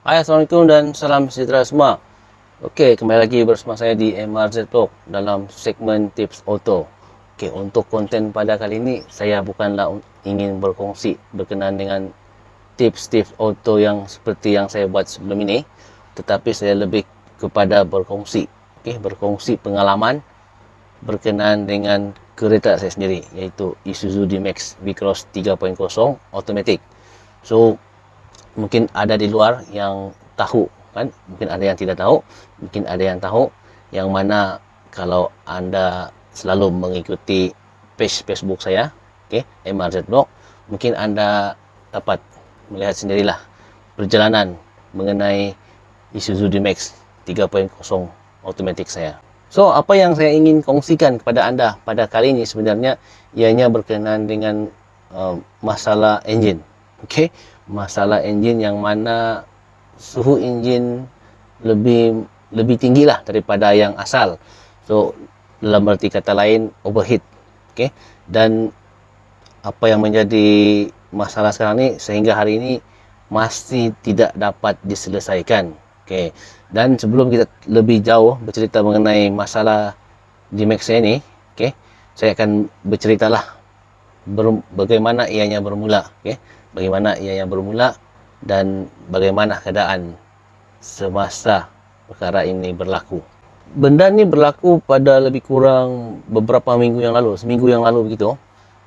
Hai, Assalamualaikum dan salam sejahtera semua. Okey, kembali lagi bersama saya di MRZ Vlog dalam segmen Tips Auto. Okey, untuk konten pada kali ini, saya bukanlah ingin berkongsi berkenaan dengan tips-tips auto yang seperti yang saya buat sebelum ini, tetapi saya lebih kepada berkongsi. Okey, berkongsi pengalaman berkenaan dengan kereta saya sendiri, iaitu Isuzu D-Max V-Cross 3.0 Automatic. So, mungkin ada di luar yang tahu kan, mungkin ada yang tidak tahu, mungkin ada yang tahu, yang mana kalau anda selalu mengikuti page Facebook saya, okay, MRZ Blog, mungkin anda dapat melihat sendirilah perjalanan mengenai Isuzu D-Max 3.0 Automatic saya. So, apa yang saya ingin kongsikan kepada anda pada kali ini sebenarnya ianya berkenaan dengan masalah enjin. Okey, masalah enjin yang mana suhu enjin lebih tinggilah daripada yang asal. So, dalam arti kata lain overheat. Okey, dan apa yang menjadi masalah sekarang ni sehingga hari ini masih tidak dapat diselesaikan. Okey, dan sebelum kita lebih jauh bercerita mengenai masalah D-Max saya ni, okey, saya akan berceritalah bagaimana ianya bermula, okey. Bagaimana ianya bermula dan bagaimana keadaan semasa perkara ini berlaku. Benda ni berlaku pada lebih kurang beberapa minggu yang lalu, seminggu yang lalu begitu.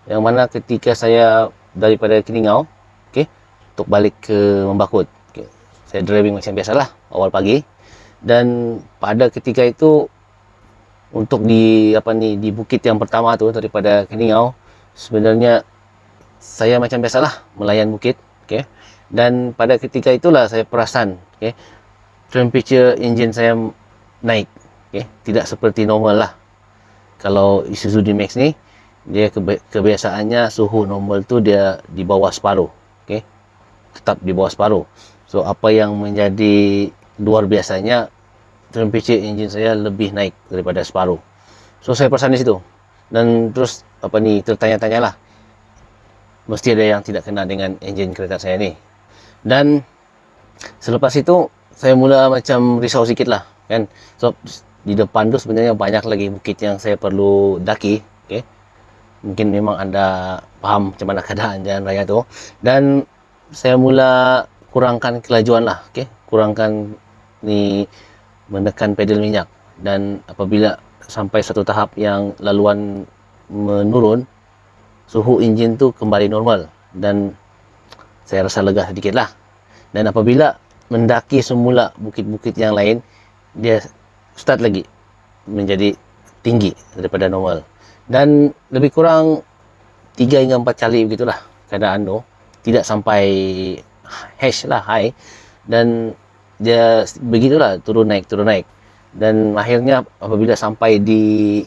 Yang mana ketika saya daripada Keningau, okey, untuk balik ke Membakut. Okey. Saya driving macam biasalah awal pagi, dan pada ketika itu untuk di bukit yang pertama tu daripada Keningau, sebenarnya saya macam biasalah melayan bukit, okey. Dan pada ketika itulah saya perasan, okey, temperature enjin saya naik, okey. Tidak seperti normal lah. Kalau Isuzu D-Max ni, dia kebiasaannya suhu normal tu dia di bawah separuh, okey. Tetap di bawah separuh. So, apa yang menjadi luar biasanya, temperature enjin saya lebih naik daripada separuh. So, saya perasan di situ. Dan terus tertanya-tanyalah, mesti ada yang tidak kena dengan enjin kereta saya ni. Dan selepas itu saya mula macam risau sikit lah kan. So, di depan tu sebenarnya banyak lagi bukit yang saya perlu daki, okay? Mungkin memang anda faham macam mana keadaan jalan raya tu. Dan saya mula kurangkan kelajuan lah, okay? Kurangkan ni, menekan pedal minyak. Dan apabila sampai satu tahap yang laluan menurun, suhu enjin tu kembali normal dan saya rasa lega sedikit lah. Dan apabila mendaki semula bukit-bukit yang lain, dia start lagi menjadi tinggi daripada normal. Dan lebih kurang 3 hingga 4 kali begitulah keadaan tu. Tidak sampai high. Dan dia begitulah turun naik. Dan akhirnya apabila sampai di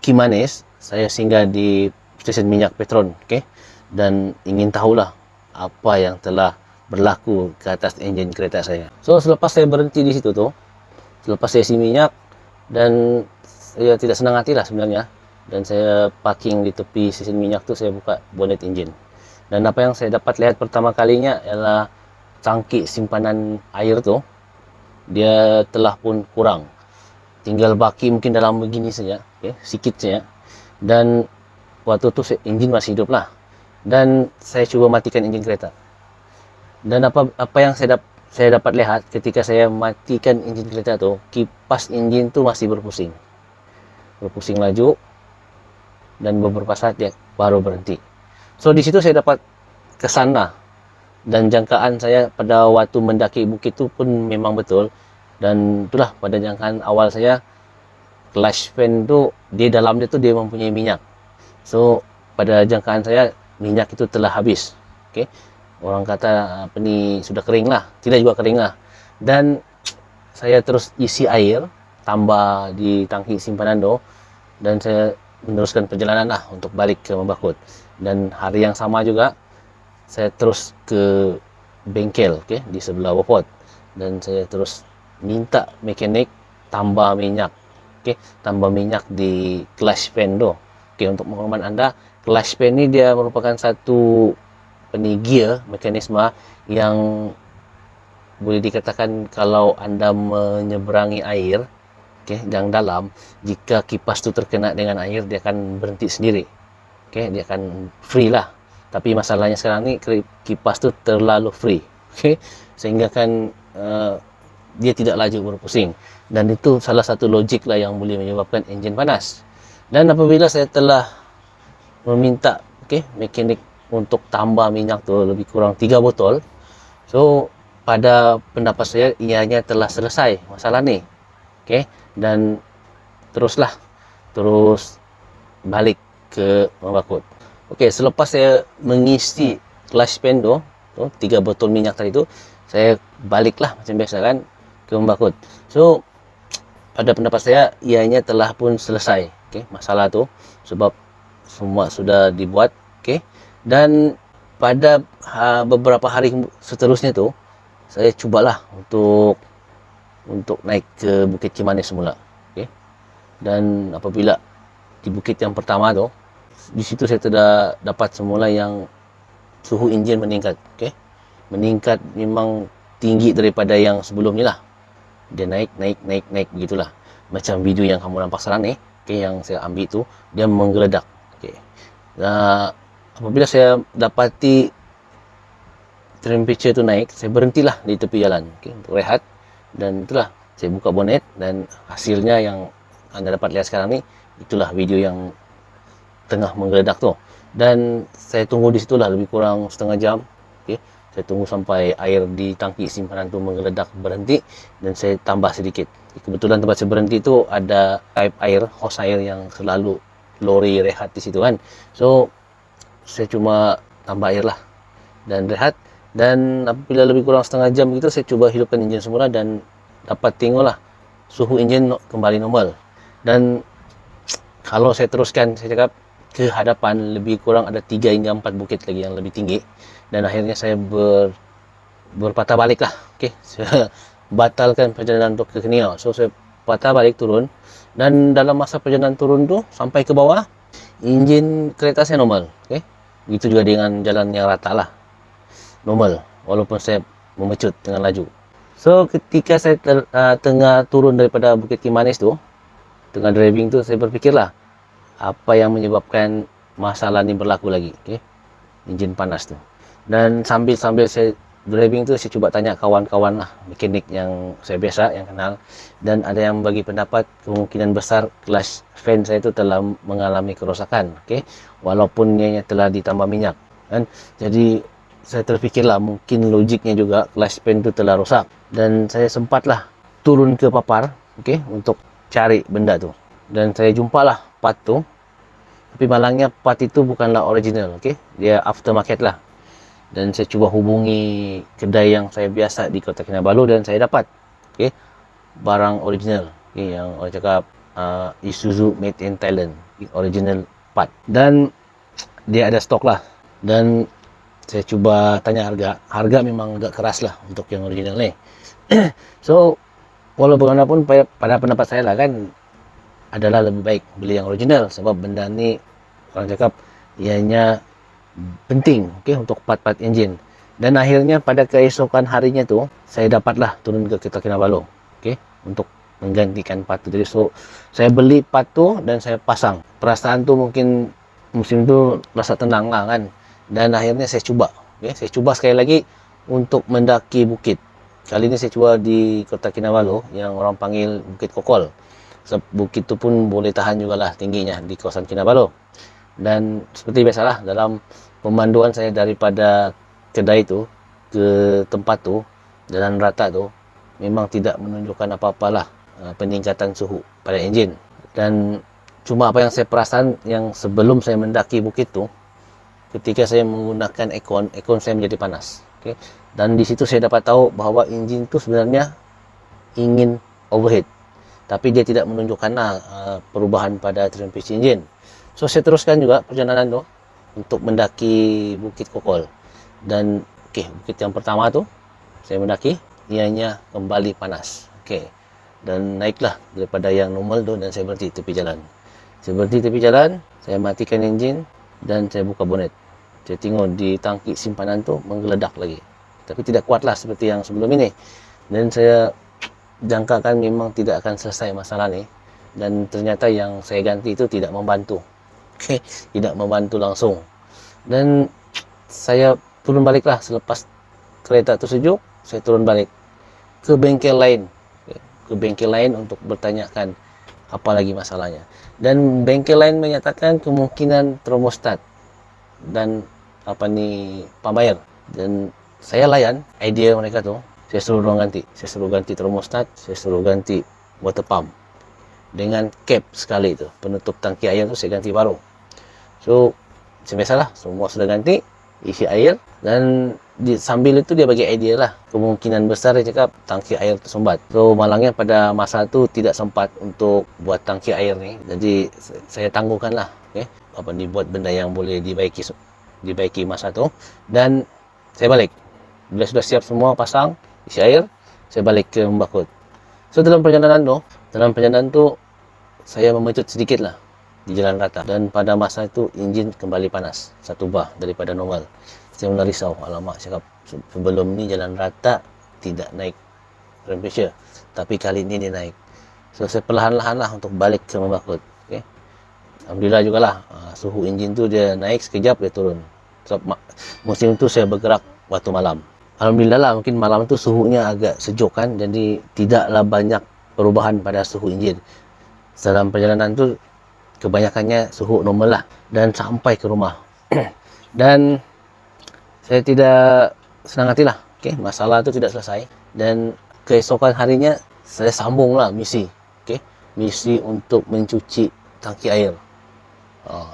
Kimanis, saya singgah di stesen minyak Petron, okey, dan ingin tahulah apa yang telah berlaku ke atas enjin kereta saya. So, selepas saya berhenti di situ tu, selepas saya isi minyak, dan saya tidak senang hati lah sebenarnya, dan saya parking di tepi stesen minyak tu, saya buka bonet enjin. Dan apa yang saya dapat lihat pertama kalinya ialah tangki simpanan air tu, dia telah pun kurang. Tinggal baki mungkin dalam begini saja, okay, sikit saja. Dan waktu tu enjin masih hidup lah. Dan saya cuba matikan enjin kereta. Dan apa yang saya dapat lihat ketika saya matikan enjin kereta tu, kipas enjin tu masih berpusing laju, dan beberapa saat dia baru berhenti. So, di situ saya dapat kesan lah. Dan jangkaan saya pada waktu mendaki bukit tu pun memang betul. Dan itulah pada jangkaan awal saya, clutch fan tu, di dalam dia tu dia mempunyai minyak. So, pada jangkaan saya, minyak itu telah habis. Okay? Orang kata sudah kering lah. Tidak juga kering lah. Dan saya terus isi air, tambah di tangki simpanan tu, dan saya meneruskan perjalanan lah untuk balik ke Membakut. Dan hari yang sama juga, saya terus ke bengkel, okay, di sebelah Wapot. Dan saya terus minta mekanik tambah minyak, okay, tambah minyak di clutch fan tu. Okay, untuk makluman anda, clutch fan ni dia merupakan satu gear mekanisme yang boleh dikatakan kalau anda menyeberangi air, yang dalam, jika kipas tu terkena dengan air, dia akan berhenti sendiri. Dia akan free lah. Tapi masalahnya sekarang ni kipas tu terlalu free. Sehingga kan dia tidak laju berpusing. Dan itu salah satu logik lah yang boleh menyebabkan enjin panas. Dan apabila saya telah meminta mekanik untuk tambah minyak tu lebih kurang 3 botol, so pada pendapat saya ianya telah selesai masalah ni. Dan terus balik ke membakut. Selepas saya mengisi clutch pan tu 3 botol minyak tadi tu, saya baliklah macam biasa kan ke membakut. So pada pendapat saya ianya telah pun selesai masalah tu, sebab semua sudah dibuat. Dan pada beberapa hari seterusnya tu, saya cubalah untuk naik ke Bukit Kimanis semula. Dan apabila di bukit yang pertama tu, di situ saya sudah dapat semula yang suhu enjin meningkat. Meningkat memang tinggi daripada yang sebelumnya lah. Dia naik begitulah. Macam video yang kamu nampak sekarang ni, yang saya ambil tu, dia menggeledak. Apabila saya dapati temperature tu naik, saya berhentilah di tepi jalan untuk rehat. Dan itulah, saya buka bonet, dan hasilnya yang anda dapat lihat sekarang ni, itulah video yang tengah menggeledak tu. Dan saya tunggu di situlah lebih kurang setengah jam. Saya tunggu sampai air di tangki simpanan tu menggeledak berhenti, dan saya tambah sedikit. Kebetulan tempat saya berhenti tu ada pipe air, hose air yang selalu lori rehat di situ kan. So saya cuma tambah air lah dan rehat. Dan apabila lebih kurang setengah jam begitu, saya cuba hidupkan enjin semula dan dapat tengoklah suhu enjin kembali normal. Dan kalau saya teruskan, saya cakap ke hadapan lebih kurang ada 3 hingga 4 bukit lagi yang lebih tinggi. Dan akhirnya saya berpatah balik lah. Saya batalkan perjalanan untuk ke Keniau. So saya patah balik turun, dan dalam masa perjalanan turun tu sampai ke bawah, enjin kereta saya normal. Begitu juga dengan jalan yang rata lah, normal, walaupun saya memecut dengan laju. So ketika saya tengah turun daripada Bukit Kimanis tu, tengah driving tu, saya berfikirlah apa yang menyebabkan masalah ni berlaku lagi. Enjin panas tu. Dan sambil saya driving tu, saya cuba tanya kawan-kawan lah, mekanik yang saya biasa, yang kenal. Dan ada yang bagi pendapat kemungkinan besar clutch fan saya tu telah mengalami kerosakan. Walaupun ianya telah ditambah minyak kan. Jadi saya terfikirlah mungkin logiknya juga clutch fan tu telah rosak. Dan saya sempatlah turun ke papar untuk cari benda tu. Dan saya jumpalah part tu. Tapi malangnya part itu bukanlah original. Dia aftermarket lah. Dan saya cuba hubungi kedai yang saya biasa di Kota Kinabalu, dan saya dapat barang original. Yang orang cakap Isuzu made in Thailand, original part. Dan dia ada stok lah. Dan saya cuba tanya harga memang agak keras lah untuk yang original ni. So walaupun bagaimanapun, pada pendapat saya lah kan, adalah lebih baik beli yang original, sebab benda ni orang cakap ianya penting untuk part-part enjin. Dan akhirnya pada keesokan harinya tu, saya dapatlah turun ke Kota Kinabalu untuk menggantikan part tu. Jadi so saya beli part tu dan saya pasang. Perasaan tu mungkin musim tu rasa tenang lah kan. Dan akhirnya saya cuba saya cuba sekali lagi untuk mendaki bukit. Kali ini saya cuba di Kota Kinabalu yang orang panggil Bukit Kokol. Bukit tu pun boleh tahan jugalah tingginya di kawasan Kinabalu. Dan seperti biasalah, dalam pemanduan saya daripada kedai tu ke tempat tu, jalan rata tu, memang tidak menunjukkan apa-apalah peningkatan suhu pada enjin. Dan cuma apa yang saya perasan, yang sebelum saya mendaki bukit tu, ketika saya menggunakan aircon saya menjadi panas. Dan di situ saya dapat tahu bahawa enjin tu sebenarnya ingin overheat, tapi dia tidak menunjukkan perubahan pada transmisi enjin. So saya teruskan juga perjalanan tu untuk mendaki Bukit Kokol. Dan bukit yang pertama tu saya mendaki, ianya kembali panas. Dan naiklah daripada yang normal tu, dan saya berhenti tepi jalan. Saya berhenti tepi jalan, saya matikan enjin dan saya buka bonet. Saya tengok di tangki simpanan tu menggeledak lagi. tapi tidak kuatlah seperti yang sebelum ini. Dan saya jangkakan memang tidak akan selesai masalah ni, dan ternyata yang saya ganti itu tidak membantu. Okey, tidak membantu langsung. Dan saya turun baliklah selepas kereta tu sejuk, saya turun balik ke bengkel lain. Ke bengkel lain untuk bertanyakan apa lagi masalahnya. Dan bengkel lain menyatakan kemungkinan termostat dan pump air. Dan saya layan idea mereka tu. Saya suruh orang ganti. Saya suruh ganti termostat, saya suruh ganti water pump. Dengan cap sekali tu, penutup tangki air tu saya ganti baru. So, macam biasalah, semua sudah ganti, isi air, dan sambil itu dia bagi idea lah. Kemungkinan besar dia cakap tangki air tersumbat. So, malangnya pada masa tu tidak sempat untuk buat tangki air ni. Jadi, saya tangguhkan lah. Okay? Buat benda yang boleh dibaiki masa tu. Dan saya balik. Bila sudah siap semua, pasang, isi air, saya balik ke Mbakut. So, dalam perjalanan tu, saya memecut sedikit lah di jalan rata. Dan pada masa itu, enjin kembali panas. Satu bah daripada normal. Saya mula risau. Alamak, cakap sebelum ni jalan rata tidak naik rem pressure. Tapi kali ini dia naik. So, saya perlahan-lahan lah untuk balik ke Mbakut. Okay? Alhamdulillah jugalah. Suhu enjin tu dia naik sekejap, dia turun. So, musim tu saya bergerak waktu malam. Alhamdulillah lah, mungkin malam tu suhunya agak sejuk kan, jadi tidaklah banyak perubahan pada suhu enjin. Dalam perjalanan tu kebanyakannya suhu normal lah, dan sampai ke rumah. Dan saya tidak senang hati lah. Okay? Masalah tu tidak selesai, dan keesokan harinya saya sambung lah misi. Okay? Misi untuk mencuci tangki air.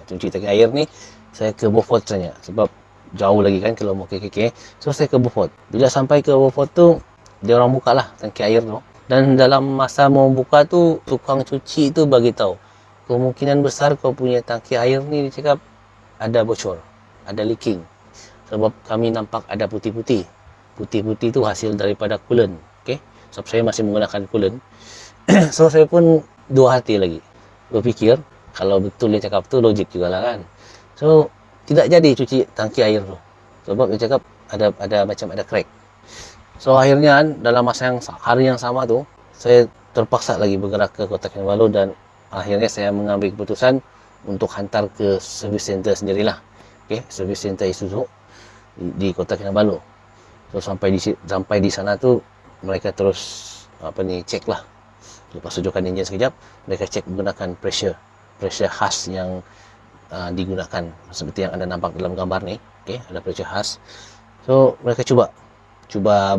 Cuci tangki air ni saya ke Beaufort sebenarnya, sebab jauh lagi kan kalau mau ke KK. So saya ke Beaufort. Bila sampai ke Beaufort tu, dia orang buka lah tangki air tu. Dan dalam masa mau buka tu, tukang cuci tu bagi tahu kemungkinan besar kau punya tangki air ni, dia cakap ada bocor, ada leaking. Sebab kami nampak ada putih-putih. Putih-putih tu hasil daripada coolant. Okay? Sebab saya masih menggunakan coolant. So saya pun dua hati lagi. Berfikir, kalau betul dia cakap tu, logik jugalah kan. So, tidak jadi cuci tangki air tu. Sebab dia cakap ada macam ada crack. So, akhirnya dalam hari yang sama tu, saya terpaksa lagi bergerak ke Kota Kinabalu, dan akhirnya saya mengambil keputusan untuk hantar ke service center sendirilah. Okay, service center Isuzu di Kota Kinabalu. So, sampai di sana tu, mereka terus cek lah. Lepas sejukkan enjin sekejap, mereka cek menggunakan pressure khas yang digunakan seperti yang anda nampak dalam gambar ni. Okay, ada pressure khas. So mereka cuba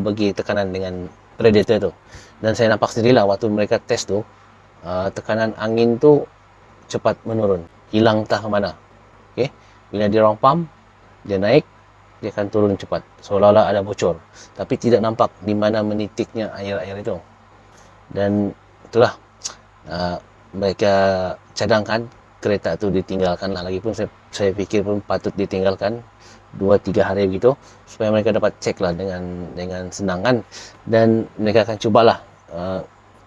bagi tekanan dengan radiator tu, dan saya nampak sendirilah waktu mereka test tu, tekanan angin tu cepat menurun, hilang entah ke mana. Okay, bila dia orang pump, dia naik, dia akan turun cepat, seolah-olah ada bocor, tapi tidak nampak di mana menitiknya air itu. Dan itulah, mereka cadangkan kereta tu ditinggalkan lah. Lagipun saya fikir pun patut ditinggalkan 2-3 hari begitu, supaya mereka dapat cek lah dengan senang kan. Dan mereka akan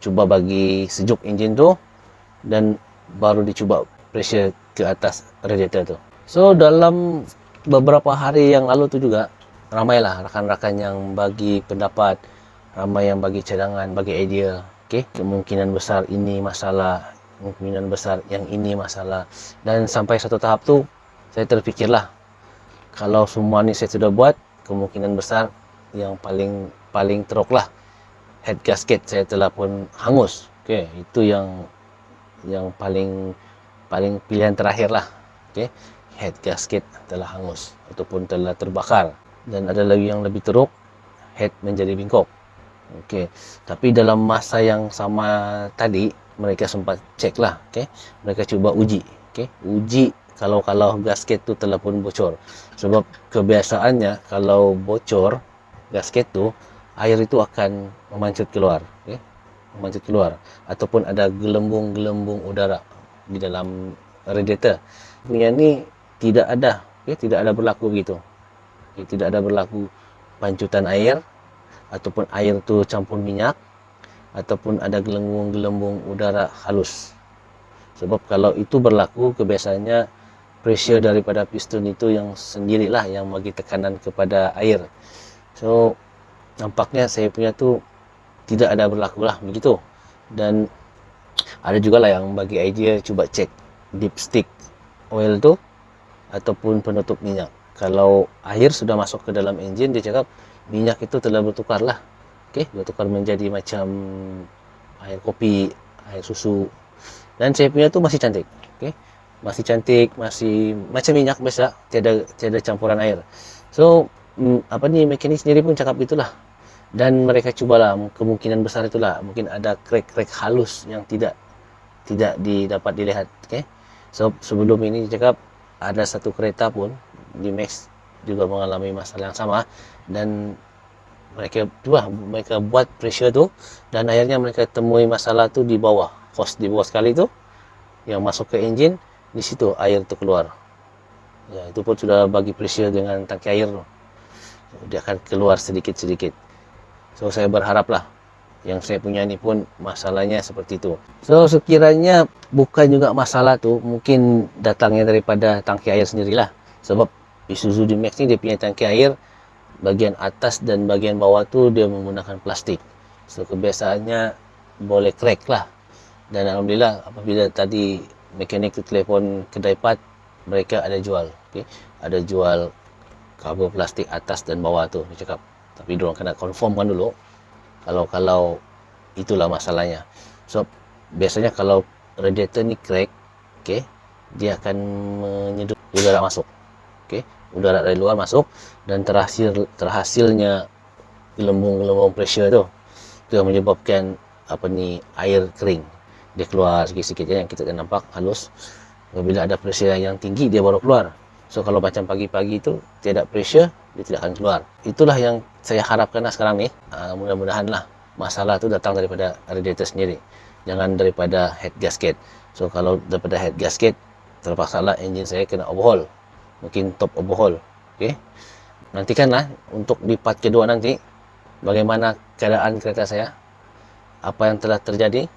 cuba bagi sejuk enjin tu, dan baru dicuba pressure ke atas radiator tu. So dalam beberapa hari yang lalu tu juga, ramailah rakan-rakan yang bagi pendapat, ramai yang bagi cadangan, bagi idea. Okay? Kemungkinan besar ini masalah, kemungkinan besar yang ini masalah. Dan sampai satu tahap tu, saya terfikirlah, kalau semua ni saya sudah buat, kemungkinan besar yang paling teruk lah, head gasket saya telah pun hangus. Okay, itu yang paling pilihan terakhir lah. Okay, head gasket telah hangus ataupun telah terbakar. Dan ada lagi yang lebih teruk, head menjadi bengkok. Okay, tapi dalam masa yang sama tadi, mereka sempat cek lah. Okay, mereka cuba uji. Okay, uji kalau gasket tu telah pun bocor. Sebab kebiasaannya kalau bocor gasket tu, air itu akan memancut keluar. Okay, memancut keluar, ataupun ada gelembung-gelembung udara di dalam radiator. Punya ni tidak ada. Okay, tidak ada berlaku begitu. Okay, tidak ada berlaku pancutan air, ataupun air tu campur minyak, ataupun ada gelembung-gelembung udara halus. Sebab kalau itu berlaku, kebiasaannya pressure daripada piston itu yang sendirilah yang bagi tekanan kepada air. So nampaknya saya punya tuh tidak ada berlaku lah begitu. Dan ada juga lah yang bagi idea coba cek dipstick oil tuh ataupun penutup minyak. Kalau air sudah masuk ke dalam engine, dia cakap minyak itu telah bertukar lah. Okey, bertukar menjadi macam air kopi, air susu. Dan saya punya tu masih cantik. Okey. Masih cantik, masih macam minyak biasa, tiada campuran air. So, mekanik sendiri pun cakap gitulah. Dan mereka cubalah, kemungkinan besar itulah mungkin ada crack-crack halus yang tidak didapat dilihat. Okey. So, sebelum ini dia cakap ada satu kereta pun di Max juga mengalami masalah yang sama, dan mereka buat pressure tu, dan akhirnya mereka temui masalah tu di bawah, hose di bawah sekali tu yang masuk ke engine, di situ air tu keluar. Ya, itu pun sudah bagi pressure dengan tangki air tu, dia akan keluar sedikit-sedikit. So saya berharaplah yang saya punya ni pun masalahnya seperti itu. So sekiranya bukan juga masalah tu, mungkin datangnya daripada tangki air sendirilah. Sebab Isuzu D-Max ni dia punya tangki air bagian atas dan bagian bawah tu dia menggunakan plastik. So kebiasaannya boleh crack lah. Dan alhamdulillah apabila tadi mekanik tu telefon kedai part, mereka ada jual. Okay? Ada jual cover plastik atas dan bawah tu, dia cakap. Tapi diorang kena confirmkan dulu kalau itulah masalahnya. So biasanya kalau radiator ni crack, okay, dia akan menyedut udara masuk. Okay, udara dari luar masuk dan terhasilnya gelembung-gelembung pressure tu, itu yang menyebabkan air kering. Dia keluar sikit-sikit yang kita akan nampak halus. Apabila ada pressure yang tinggi, dia baru keluar. So kalau macam pagi-pagi tu tiada pressure, dia tidak akan keluar. Itulah yang saya harapkan lah sekarang ni. Mudah-mudahan lah masalah tu datang daripada radiator sendiri, jangan daripada head gasket. So kalau daripada head gasket, terpaksa lah engine saya kena overhaul, mungkin top overhaul. Okay, nantikanlah untuk di part kedua nanti bagaimana keadaan kereta saya, apa yang telah terjadi.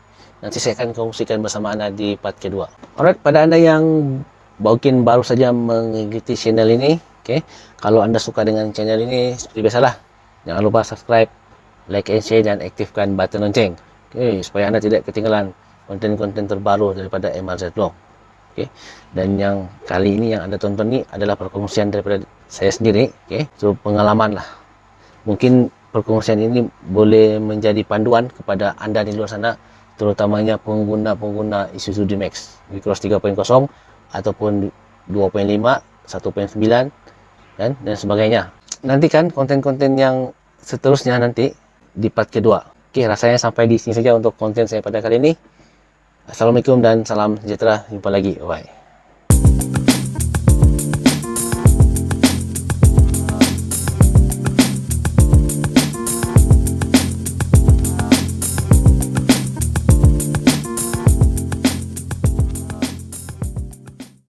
Nanti saya akan kongsikan bersama anda di part kedua. Alright, pada anda yang mungkin baru saja mengikuti channel ini, okay, kalau anda suka dengan channel ini, seperti biasalah, jangan lupa subscribe, like and share, dan aktifkan button lonceng, okay, supaya anda tidak ketinggalan konten-konten terbaru daripada MRZ Vlog. Okay. Dan yang kali ini yang anda tonton ni adalah perkongsian daripada saya sendiri. Okay. So pengalaman lah. Mungkin perkongsian ini boleh menjadi panduan kepada anda di luar sana, terutamanya pengguna-pengguna Isuzu D-Max V-Cross 3.0 ataupun 2.5, 1.9 dan sebagainya. Nantikan konten-konten yang seterusnya nanti di part kedua. Oke, rasanya sampai di sini saja untuk konten saya pada kali ini. Assalamualaikum dan salam sejahtera. Jumpa lagi. Bye.